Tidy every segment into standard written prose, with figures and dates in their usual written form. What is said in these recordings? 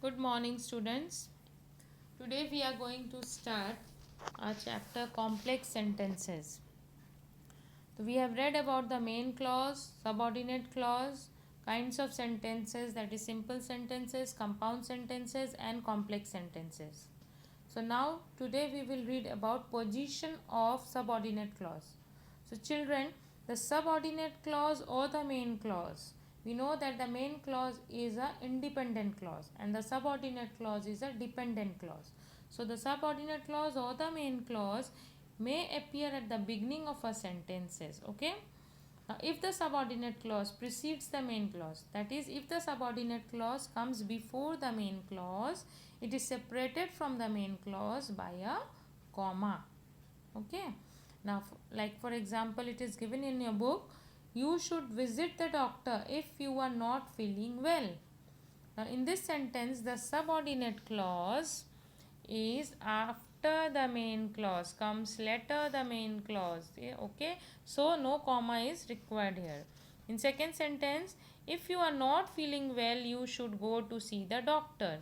Good morning, students. Today we are going to start our chapter Complex Sentences. So we have read about the main clause, subordinate clause, kinds of sentences, that is simple sentences, compound sentences and complex sentences. So now today we will read about position of subordinate clause. So children, the subordinate clause or the main clause. We know that the main clause is a independent clause and the subordinate clause is a dependent clause. So the subordinate clause or the main clause may appear at the beginning of a sentences. Okay. Now, if the subordinate clause precedes the main clause, that is, if the subordinate clause comes before the main clause, it is separated from the main clause by a comma. Okay. Now, like for example, it is given in your book, you should visit the doctor if you are not feeling well. Now, in this sentence, the subordinate clause is after the main clause, comes later the main clause. Okay, so no comma is required here. In second sentence, if you are not feeling well, you should go to see the doctor.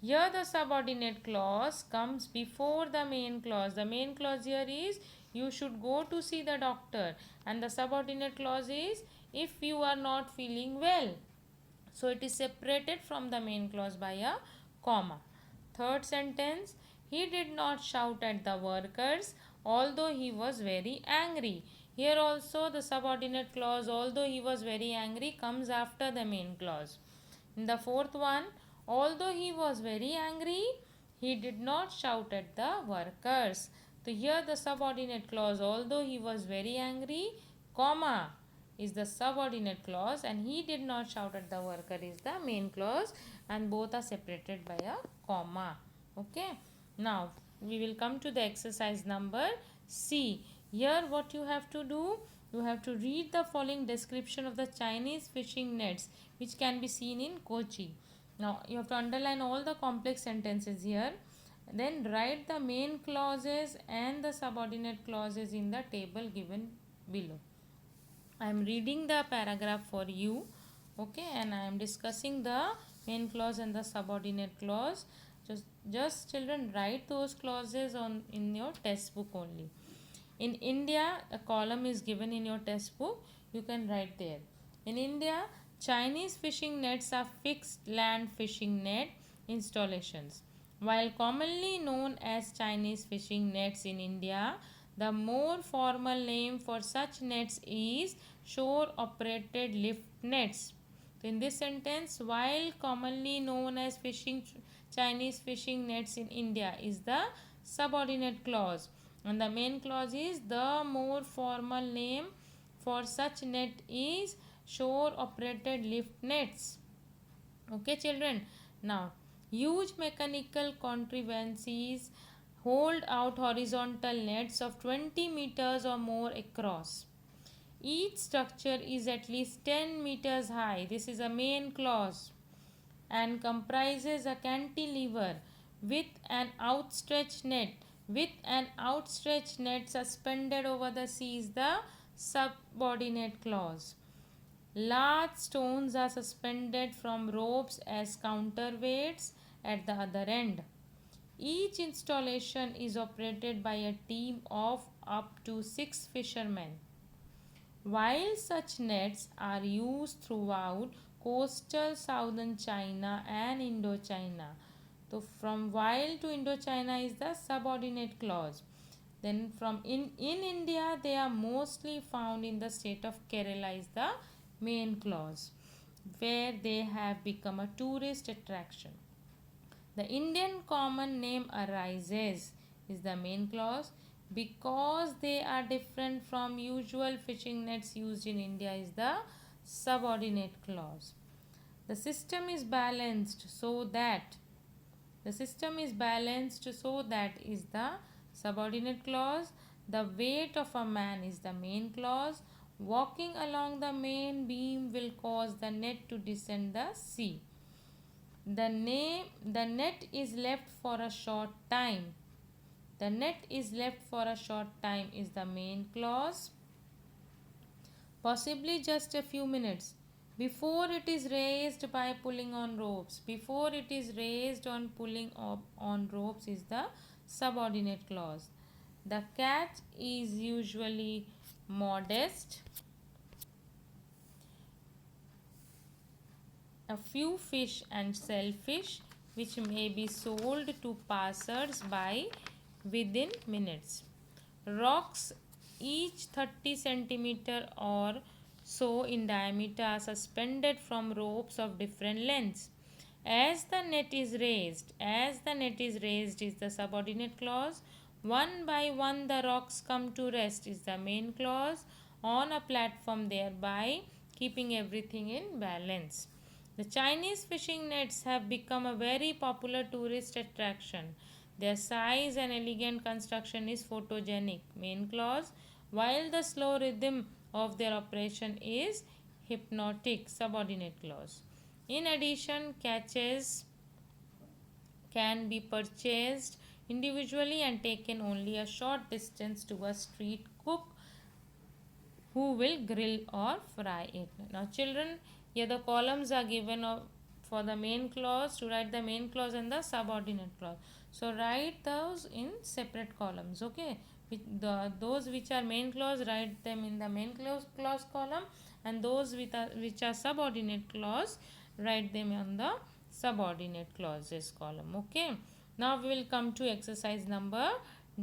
Here the subordinate clause comes before the main clause. The main clause here is you should go to see the doctor, and the subordinate clause is if you are not feeling well. So it is separated from the main clause by a comma. Third sentence, he did not shout at the workers although he was very angry. Here also the subordinate clause although he was very angry comes after the main clause. In the fourth one, although he was very angry, he did not shout at the workers. So here the subordinate clause although he was very angry, comma, is the subordinate clause and he did not shout at the worker is the main clause, and both are separated by a comma. Okay. Now we will come to the exercise number C. Here what you have to do, you have to read the following description of the Chinese fishing nets which can be seen in Kochi. Now you have to underline all the complex sentences here, then write the main clauses and the subordinate clauses in the table given below. I am reading the paragraph for you, okay, and I am discussing the main clause and the subordinate clause. Just children write those clauses on in your textbook only. In India, a column is given in your textbook. You can write there. In India, Chinese fishing nets are fixed land fishing net installations. While commonly known as Chinese fishing nets in India, the more formal name for such nets is shore operated lift nets. So in this sentence, while commonly known as Chinese fishing nets in India is the subordinate clause, and the main clause is the more formal name for such net is shore operated lift nets. Okay children, now huge mechanical contrivances hold out horizontal nets of 20 meters or more across. Each structure is at least 10 meters high. This is a main clause and comprises a cantilever with an outstretched net. With an outstretched net suspended over the sea is the subordinate clause. Large stones are suspended from ropes as counterweights at the other end. Each installation is operated by a team of up to 6 fishermen. While such nets are used throughout coastal southern China and Indochina. So from while to Indochina is the subordinate clause. Then from in India they are mostly found in the state of Kerala is the main clause, where they have become a tourist attraction. The Indian common name arises is the main clause because they are different from usual fishing nets used in India is the subordinate clause. The system is balanced so that is the subordinate clause. The weight of a man is the main clause. Walking along the main beam will cause the net to descend the sea. The net is left for a short time. The net is left for a short time is the main clause. Possibly just a few minutes. Before it is raised by pulling on ropes. Before it is raised on pulling on ropes is the subordinate clause. The catch is usually modest. A few fish and shellfish which may be sold to passers by within minutes. Rocks each 30 centimeter or so in diameter are suspended from ropes of different lengths. As the net is raised is the subordinate clause. One by one the rocks come to rest is the main clause on a platform, thereby keeping everything in balance. The Chinese fishing nets have become a very popular tourist attraction. Their size and elegant construction is photogenic, main clause, while the slow rhythm of their operation is hypnotic, subordinate clause. In addition, catches can be purchased individually and taken only a short distance to a street cook who will grill or fry it. Now, children, here the columns are given for the main clause, to write the main clause and the subordinate clause. So, write those in separate columns, okay? Those which are main clause, write them in the main clause column, and those which are subordinate clause, write them on the subordinate clauses column, okay? Now, we will come to exercise number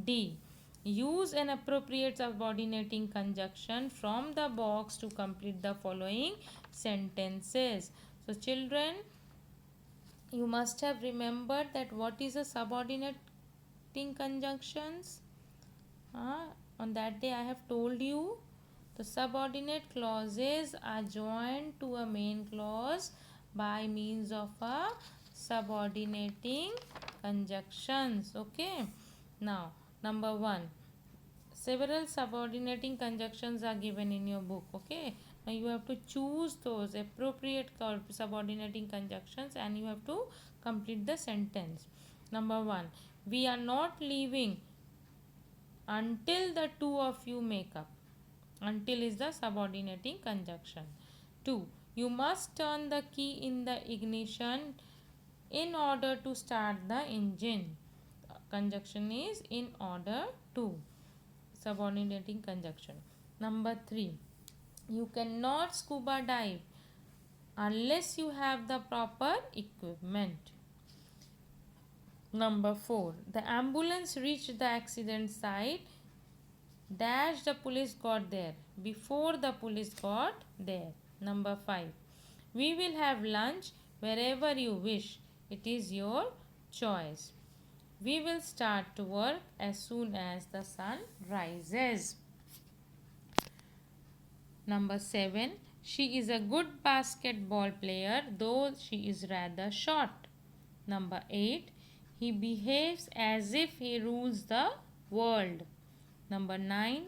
D. Use an appropriate subordinating conjunction from the box to complete the following sentences. So, children, you must have remembered that what is a subordinating conjunctions. On that day, I have told you the subordinate clauses are joined to a main clause by means of a subordinating conjunctions. Okay. Now, number 1. Several subordinating conjunctions are given in your book. Okay. Now, you have to choose those appropriate subordinating conjunctions and you have to complete the sentence. Number 1. We are not leaving until the two of you make up. Until is the subordinating conjunction. 2. You must turn the key in the ignition in order to start the engine. Conjunction is in order to. Subordinating conjunction. Number 3. You cannot scuba dive unless you have the proper equipment. Number 4. The ambulance reached the accident site. Dash the police got there. Before the police got there. Number 5. We will have lunch wherever you wish. It is your choice. We will start to work as soon as the sun rises. Number 7. She is a good basketball player, though she is rather short. Number 8. He behaves as if he rules the world. Number 9.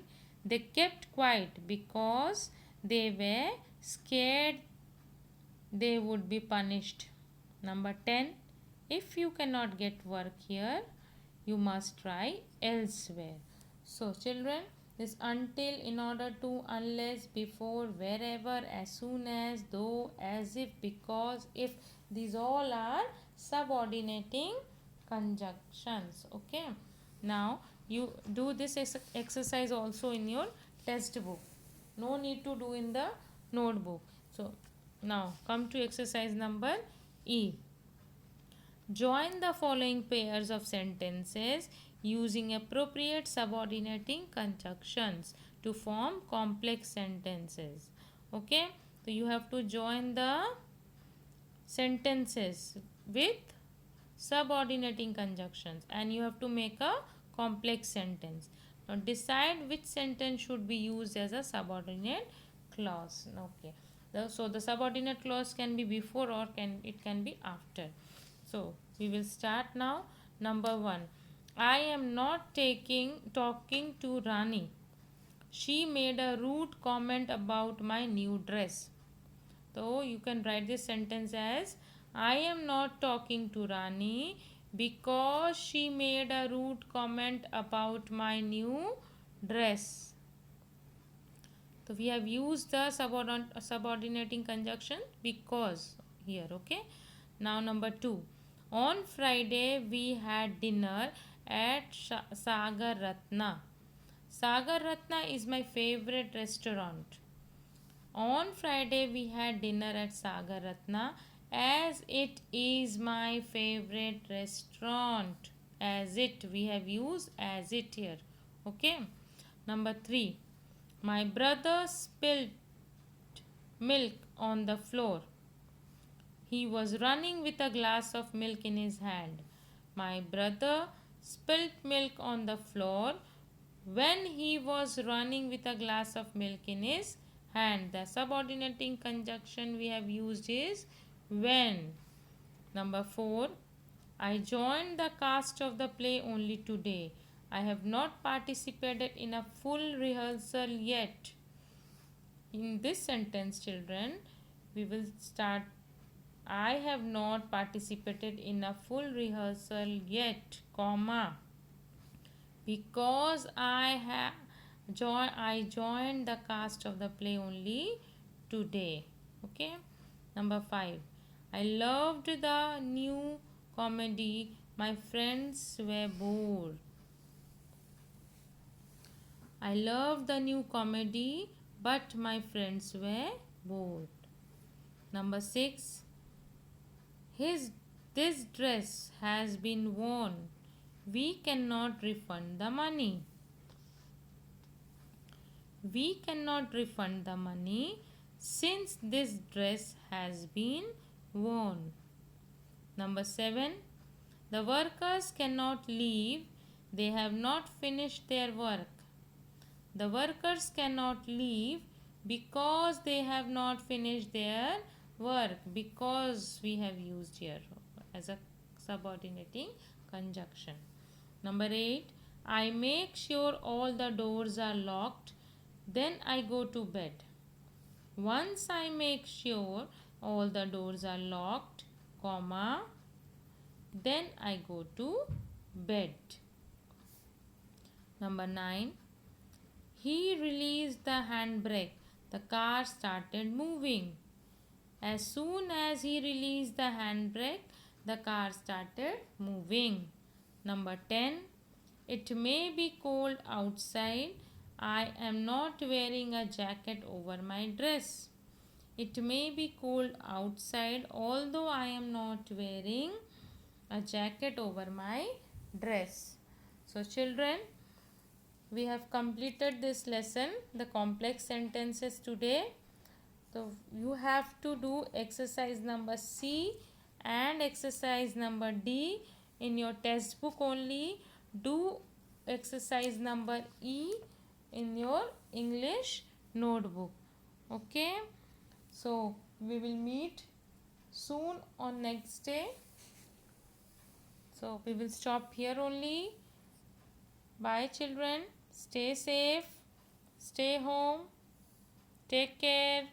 They kept quiet because they were scared they would be punished. Number 10. If you cannot get work here, you must try elsewhere. So, children, this until, in order to, unless, before, wherever, as soon as, though, as if, because, if, these all are subordinating conjunctions. Okay. Now, you do this exercise also in your test book. No need to do in the notebook. So, now come to exercise number E. Join the following pairs of sentences using appropriate subordinating conjunctions to form complex sentences. Okay, so you have to join the sentences with subordinating conjunctions and you have to make a complex sentence. Now decide which sentence should be used as a subordinate clause. Okay, so the subordinate clause can be before or it can be after. So we will start now. Number 1. I am not talking to Rani. She made a rude comment about my new dress. So you can write this sentence as I am not talking to Rani because she made a rude comment about my new dress. So we have used the subordinating conjunction because here. Okay. Now number 2. On Friday we had dinner at Sagar Ratna. Sagar Ratna is my favorite restaurant. On Friday we had dinner at Sagar Ratna as it is my favorite restaurant. As it, we have used as it here. Okay. Number 3. My brother spilled milk on the floor. He was running with a glass of milk in his hand. My brother spilled milk on the floor when he was running with a glass of milk in his hand. The subordinating conjunction we have used is when. Number 4. I joined the cast of the play only today. I have not participated in a full rehearsal yet. In this sentence, children, we will start I have not participated in a full rehearsal yet, comma, because I joined the cast of the play only today. Okay. Number 5. I loved the new comedy. My friends were bored. I loved the new comedy, but my friends were bored. Number 6. This dress has been worn. We cannot refund the money. We cannot refund the money since this dress has been worn. Number 7. The workers cannot leave. They have not finished their work. The workers cannot leave because they have not finished their work, because we have used here as a subordinating conjunction. Number 8. I make sure all the doors are locked, then I go to bed. Once I make sure all the doors are locked, comma, then I go to bed. Number 9. He released the handbrake. The car started moving. As soon as he released the handbrake, the car started moving. Number 10. It may be cold outside. I am not wearing a jacket over my dress. It may be cold outside, although I am not wearing a jacket over my dress. So children, we have completed this lesson, the complex sentences today. So you have to do exercise number C and exercise number D in your test book only. Do exercise number E in your English notebook. Okay. So we will meet soon on next day. So we will stop here only. Bye children. Stay safe. Stay home. Take care.